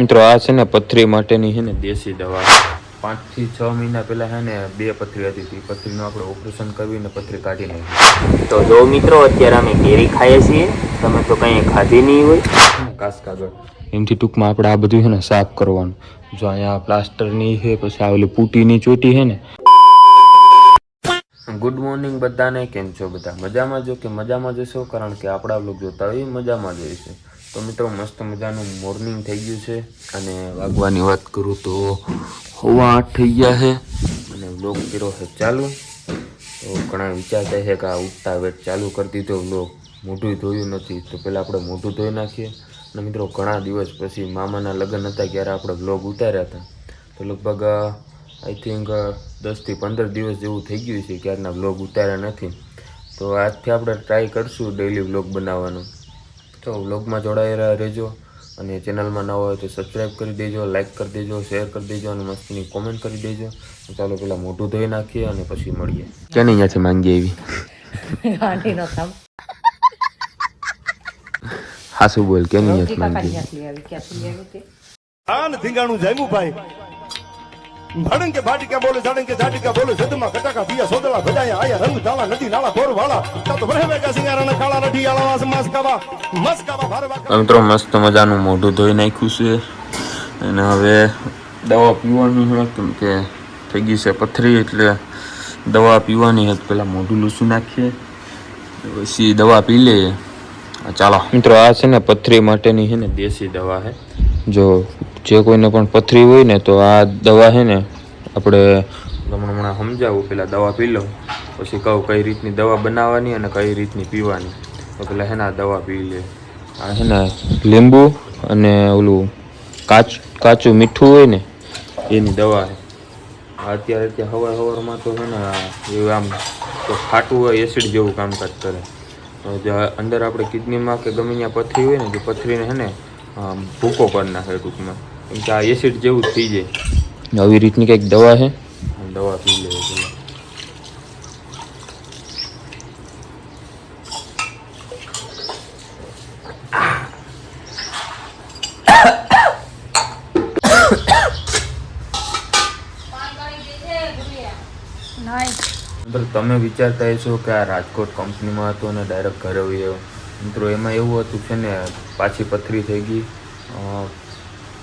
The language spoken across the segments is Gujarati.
મિત્રો આ છે ને પથરી માટેની છે ને દેશી દવા 5 થી 6 મહિના પહેલા છે ને 2 પથરી હતી તે પથરીનું આપણે ઓપરેશન કરીને પથરી કાઢી નાખી. તો જો મિત્રો અત્યારે અમે કેરી ખાઈએ છીએ, તમે તો કંઈ ખાધી નહીં હોય. કાસ કાગળ એમથી ટૂંકમાં આપણે આ બધું છે ને સાફ કરવાનું. જો અહીંયા પ્લાસ્ટરની છે, પછી આ ઓલી પૂટીની ચોટી છે ને. ગુડ મોર્નિંગ બધાને, કેમ છો બધા? મજામાં જો કે મજામાં જશો, કારણ કે આપણા બ્લોગ જોતા હોય મજામાં જ હોય છે. તો મિત્રો મસ્ત મજાનું મોર્નિંગ થઈ ગયું છે અને વાગવાની વાત કરું તો 8:15 થઈ ગયા છે અને બ્લોગ કર્યો છે ચાલુ. તો ઘણા વિચારતા છે કે આ ઉઠતા વેટ ચાલુ કરી દીધો બ્લોગ, મોઢું ધોયું નથી, તો પહેલાં આપણે મોઢું ધોઈ નાખીએ. અને મિત્રો ઘણા દિવસ પછી મામાના લગ્ન હતા ત્યારે આપણે બ્લોગ ઉતાર્યા હતા, તો લગભગ આઈ થિંક 10 થી 15 દિવસ જેવું થઈ ગયું છે ક્યારના બ્લોગ ઉતાર્યા નથી. તો આજથી આપણે ટ્રાય કરશું ડેઈલી બ્લોગ બનાવવાનો. તો વ્લોગમાં જોડાયેલા રહેજો અને ચેનલમાં નવા હોય તો સબસ્ક્રાઈબ કરી દેજો, લાઇક કરી દેજો, શેર કરી દેજો અને મસ્તીની કોમેન્ટ કરી દેજો. તો ચાલો પહેલાં મોઢું ધોઈ નાખીએ અને પછી મળીએ. કેની અહીંયાથી માંગી આવી હાસુ બોલ, કેની અહીંયાથી માંગી આન ધીંગાણું જામ્યું ભાઈ ભડંગ કે ભાટી કે બોલે જાડંગ કે જાટી કે બોલે સદમાં કટાકા પિયા સોદલા ભજાયા આયા રંગ ધાલા નદી નાલા બોર વાળા તો ભરે મેકા સિંગારણ ખાલા રઠી આલા વાસ મસ્કાવા ભરવા. મિત્રો મસ્ત મજાનું મોઢું ધોઈ નાખ્યું છે અને હવે દવા પીવાની છે, કેમ કે થઈ ગઈ છે પથરી, એટલે દવા પીવાની છે. પહેલાં મોઢું લૂસી નાખીએ પછી દવા પી લઈએ. ચાલો મિત્રો, આ છે ને પથરી માટેની છે ને દેશી દવા છે. જો જે કોઈને પણ પથરી હોય ને તો આ દવા છે ને આપણે હમણાં સમજાવું. પહેલાં દવા પી લો પછી કહું કઈ રીતની દવા બનાવવાની અને કઈ રીતની પીવાની. તો પહેલાં છે ને આ દવા પી લે. આ છે ને લીંબુ અને ઓલું કાચું મીઠું હોય ને એની દવા છે. અત્યારે સવારમાં તો છે ને એવું આમ તો ખાટું હોય, એસિડ જેવું કામકાજ કરે. જે અંદર આપણે કિડનીમાં કે ગમે ત્યાં પથરી હોય ને, જે પથરીને છે ને ભૂકો કરી નાખે ટૂંકમાં, કેમ કે આ એસિડ જેવું જ થઈ જાય. આવી રીતની કંઈક દવા છે, દવા પી લે પેલા. મિત્રો તમે વિચારતા હશો કે આ રાજકોટ કંપનીમાં હતો અને ડાયરેક્ટ ઘરે આવ્યો. મિત્રો એમાં એવું હતું છે ને, પાછી પથરી થઈ ગઈ.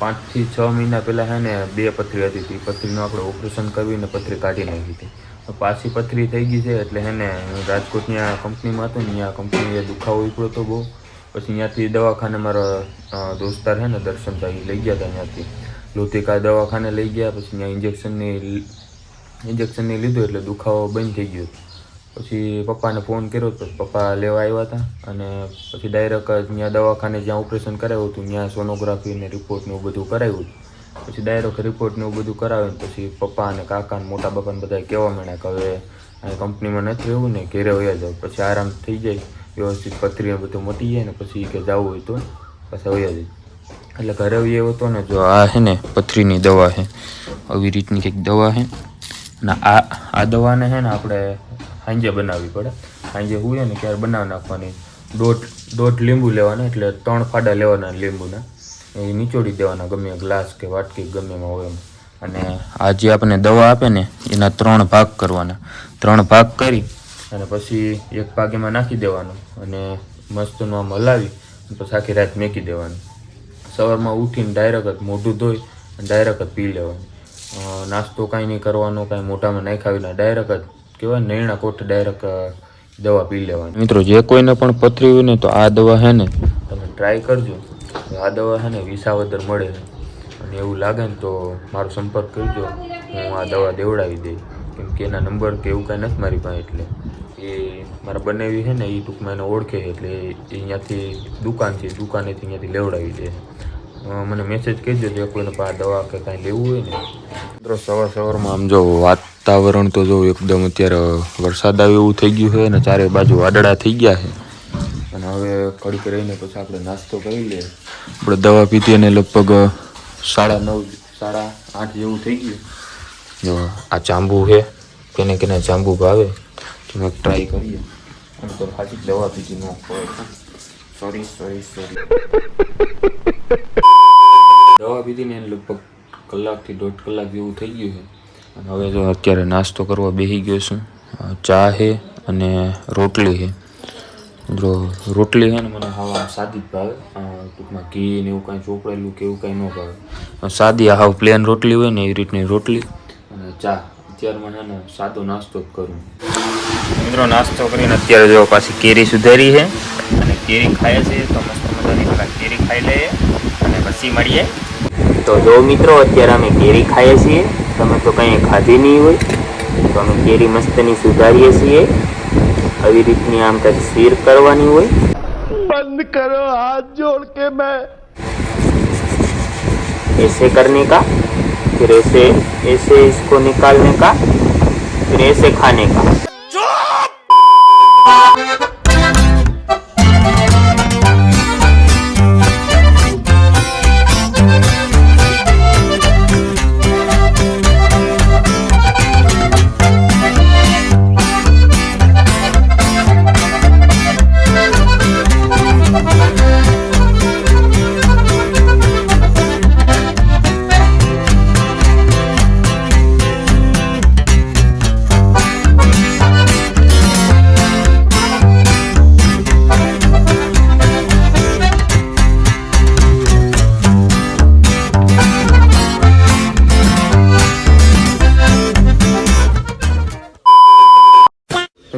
5 થી 6 મહિના પહેલાં છે ને 2 પથરી હતી, તે પથરીનું આપણે ઓપરેશન કરીને પથરી કાઢી નાખી હતી. તો પાછી પથરી થઈ ગઈ છે, એટલે છે ને હું રાજકોટની આ કંપનીમાં હતો ને, ત્યાં કંપનીએ દુખાવો ઉપડ્યો હતો બહુ. પછી ત્યાંથી દવાખાને મારા દોસ્તાર છે ને દર્શનભાઈ લઈ ગયા હતા, ત્યાંથી લોધિકા દવાખાને લઈ ગયા. પછી ત્યાં ઇન્જેક્શનની લીધું એટલે દુખાવો બંધ થઈ ગયો. પછી પપ્પાને ફોન કર્યો તો પપ્પા લેવા આવ્યા હતા અને પછી ડાયરેક્ટ ત્યાં દવાખાને જ્યાં ઓપરેશન કરાવ્યું હતું ત્યાં સોનોગ્રાફી ને રિપોર્ટને એવું બધું કરાવ્યું. પછી ડાયરેક્ટ રિપોર્ટને એવું બધું કરાવીને પછી પપ્પા અને કાકા અને મોટા બાપાને બધા કહેવા માંડ્યા કે હવે આ કંપનીમાં નથી રહેવું ને, ઘેરે વયા જાવ, પછી આરામ થઈ જાય, વ્યવસ્થિત પથરીને બધું મટી જાય ને પછી કે જવું હોય તો પછી વયા જાય. એટલે ઘરે એવો હતો ને. જો આ છે ને પથરીની દવા છે, આવી રીતની કંઈક દવા છે. અને આ દવાને છે ને આપણે સાંજે બનાવવી પડે. સાંજે હોય ને ત્યારે બનાવી નાખવાની. દોઢ લીંબુ લેવાના, એટલે 3 ફાડા લેવાના લીંબુના, એ નીચોડી દેવાના ગમે ગ્લાસ કે વાટકી ગમે એમાં હોય એમ. અને આ જે આપણને દવા આપે ને એના 3 ભાગ કરવાના. 3 ભાગ કરી અને પછી એક ભાગ એમાં નાખી દેવાનો અને મસ્તનું આમ હલાવી પછી આખી રાત મેકી દેવાની. સવારમાં ઉઠીને ડાયરેક્ટ મોઢું ધોઈ અને ડાયરેક્ટ પી લેવાનું. નાસ્તો કાંઈ નહીં કરવાનો, કાંઈ મોઢામાં નાખાવી ના, ડાયરેક્ટ કહેવાય નૈણા કોઠે ડાયરેક્ટ દવા પી લેવાની. મિત્રો જે કોઈને પણ પથરી હોય ને તો આ દવા છે ને તમે ટ્રાય કરજો. આ દવા છે ને વિસાવદર મળે છે અને એવું લાગે ને તો મારો સંપર્ક કરજો, હું આ દવા દેવડાવી દઈશ. કેમ કે એના નંબર કે એવું કાંઈ નથી મારી પાસે, એટલે એ મારા બનાવી છે ને એ ટૂંકમાં એને ઓળખે, એટલે એ અહીંયાથી દુકાન છે, દુકાનેથી અહીંયાથી લેવડાવી દે. મને મેસેજ કહેજો જો કોઈને આ દવા કે કાંઈ લેવું હોય ને. મિત્રો સવારમાં આમ જો વાતાવરણ તો જો એકદમ અત્યારે વરસાદ આવે એવું થઈ ગયું છે અને ચારે બાજુ વાદળા થઈ ગયા છે. અને હવે કડીક રહીને પછી આપણે નાસ્તો કરી લઈએ. આપણે દવા પીધી અને લગભગ 9:30 8:30 જેવું થઈ ગયું. જો આ જાંબુ છે, કેને જાંબુ ભાવે તો મેં ટ્રાય કરીએ. અને તો ખાલી દવા પીધી ન સોરી દવા પીધી ને એને લગભગ કલાકથી 1.5 કલાક જેવું થઈ ગયું છે. અને હવે જો અત્યારે નાસ્તો કરવા બેસી ગયો છું. ચા છે અને રોટલી છે. જો રોટલી છે ને મને હાવ સાદી જ ભાવે, ટૂંકમાં ઘી ને એવું કાંઈ ચોપડેલું કે એવું કાંઈ ન ભાવે. સાદી હાવ પ્લેન રોટલી હોય ને એવી રીતની રોટલી અને ચા. અત્યારે મને ને સાદો નાસ્તો જ કરું. મિત્રો નાસ્તો કરીને અત્યારે જો પાછી કેરી સુધારી છે અને કેરી ખાય છે. તો મસ્ત મજાની પહેલાં કેરી ખાઈ લઈએ અને પછી મળીએ. તો જો મિત્રો અત્યારે અમે કેરી ખાઈએ છીએ, તમે તો કંઈ ખાધી નહીં હોય, તો અમે કેરી મસ્તની સુધારીએ છીએ. આવી રીતની આમ કંઈક શીર કરવાની હોય. બંધ કરો હાથ જોડ કે મેં ऐसे करने का, फिर ऐसे इसको निकालने का, फिर ऐसे खाने का.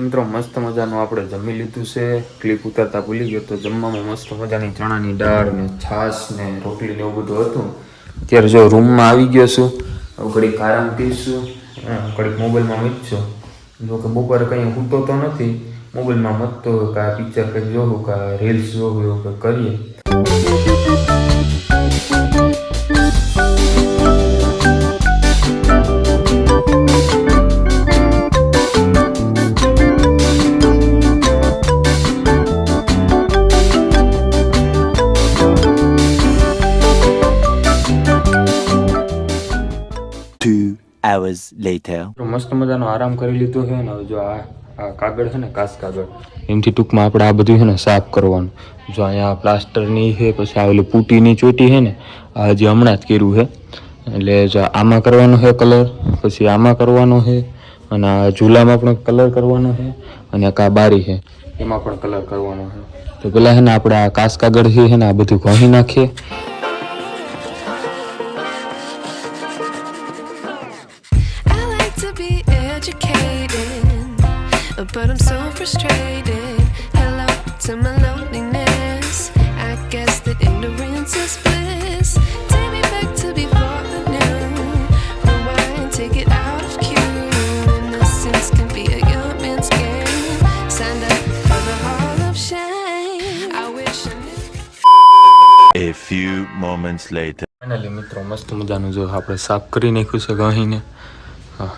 મિત્રો મસ્ત મજાનું આપણે જમી લીધું છે. ક્લિપ ઉતારતા ભૂલી ગયો તો જમવામાં મસ્ત મજાની ચણાની દાળ ને છાશ ને રોટલી ને એવું બધું હતું. અત્યારે જો રૂમમાં આવી ગયો છું. હવે ઘડીક આરામ કરીશું, ઘડીક મોબાઈલમાં મીચશું. જો કે બપોરે કંઈ સૂતો તો નથી, મોબાઈલમાં મતતો કાં પિક્ચર કંઈક જોવું કાં રીલ્સ જોવું એવું કંઈક કરીએ. hours later. મસ્ત મજાનો આરામ કરી લીધો છે ને હવે જો આ કાગળ છે ને કાચ કાગળ, એમથી ટૂંકમાં આપણે આ બધું છે ને સાફ કરવાનું. જો અહીંયા પ્લાસ્ટરની છે, પછી આવેલી પૂટીની ચોટી છે ને આ હજી હમણાં જ કર્યું છે. એટલે જો આમાં કરવાનો છે કલર, પછી આમાં કરવાનો છે, અને આ ઝૂલામાં પણ કલર કરવાનો છે, અને આ બારી છે એમાં પણ કલર કરવાનો છે. તો પેલા છે ને આપણે આ કાચ કાગળ છે ને આ બધું ઘસી નાખીએ. But I'm so frustrated. Hello to my loneliness. I guess that ignorance is bliss. Take me back to before I knew. Rewind, take it out of cue. Innocence can be a young man's game. Signed up for the hall of shame. I wish I knew. A few moments later. Finally મિત્રો મસ્ત મજાનું જો આપણે સાફ કરી નાખ્યું છે ઘસીને. હા,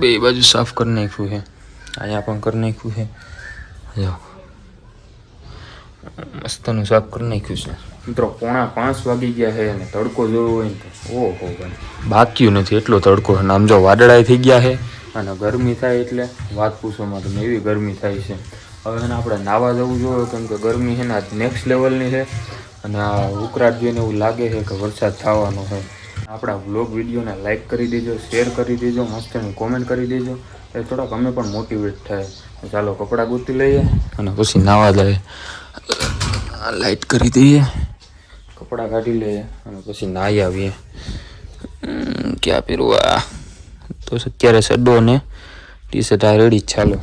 બે બાજુ સાફ કરી નાખ્યું છે, અહીંયા પણ કરી નાખ્યું છે. જો મસ્તનું સાફ કરી નાખ્યું છે. મિત્રો 4:45 વાગી ગયા છે અને તડકો જોવો હોય ને તો ઓહો ભાઈ બાક્યું નથી એટલો તડકો છે. આમ જો વાદળાય થઈ ગયા છે અને ગરમી થાય એટલે વાત પૂછવામાં તમે એવી ગરમી થાય છે. હવે એને આપણે નાવા જવું જોઈએ કેમ કે ગરમી છે ને આજ નેક્સ્ટ લેવલની છે અને આ ઉકળાટ જોઈને એવું લાગે છે કે વરસાદ થવાનો છે. આપણા વ્લોગ વિડીયોને લાઇક કરી દેજો, શેર કરી દેજો, મસ્તની કોમેન્ટ કરી દેજો, એ થોડાક અમે પણ મોટિવેટ થાય. ચાલો કપડાં ગોતી લઈએ અને પછી નાવા જઈએ. લાઇટ કરી દઈએ, કપડાં કાઢી લઈએ અને પછી નાહી આવીએ. ક્યાં પહેરવા તો અત્યારે સડો ને ટી શર્ટ આ રેડી જ. ચાલો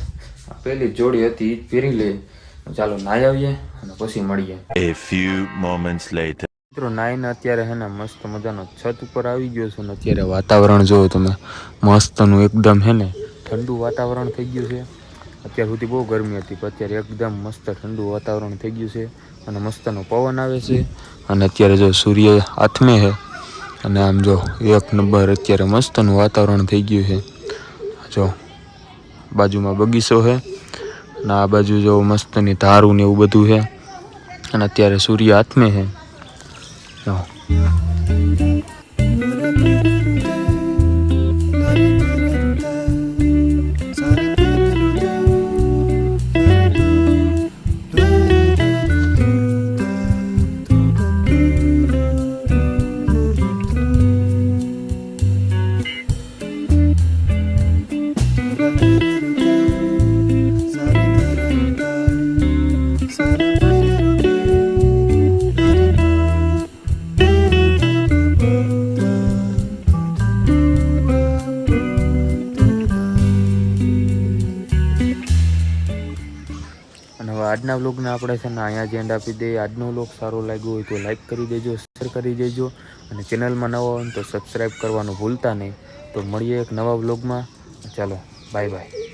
આ પહેલી જોડી હતી એ જ પહેરી લઈએ. ચાલો નાહી આવીએ અને પછી મળીએ. A few moments later. મિત્રો નાઈને અત્યારે હે ને મસ્ત મજાનો છત ઉપર આવી ગયો છું ને અત્યારે વાતાવરણ જોવો તમે મસ્તનું એકદમ હે ને ઠંડુ વાતાવરણ થઈ ગયું છે. અત્યાર સુધી બહુ ગરમી હતી પણ અત્યારે એકદમ મસ્ત ઠંડુ વાતાવરણ થઈ ગયું છે અને મસ્તનો પવન આવે છે. અને અત્યારે જો સૂર્ય આથમે છે અને આમ જો એક નંબર અત્યારે મસ્તનું વાતાવરણ થઈ ગયું છે. જો બાજુમાં બગીચો છે અને આ બાજુ જો મસ્તની ધારું ને એવું બધું છે અને અત્યારે સૂર્ય આથમે છે. જો અને હવે આજના વ્લોગને આપણે છે ને અહીંયા જ એન્ડ આપી દઈએ. આજનો વ્લોગ સારો લાગ્યો હોય તો લાઈક કરી દેજો, શેર કરી દેજો અને ચેનલમાં નવા હોય તો સબસ્ક્રાઈબ કરવાનું ભૂલતા નહીં. તો મળીએ એક નવા વ્લોગમાં. ચાલો બાય બાય.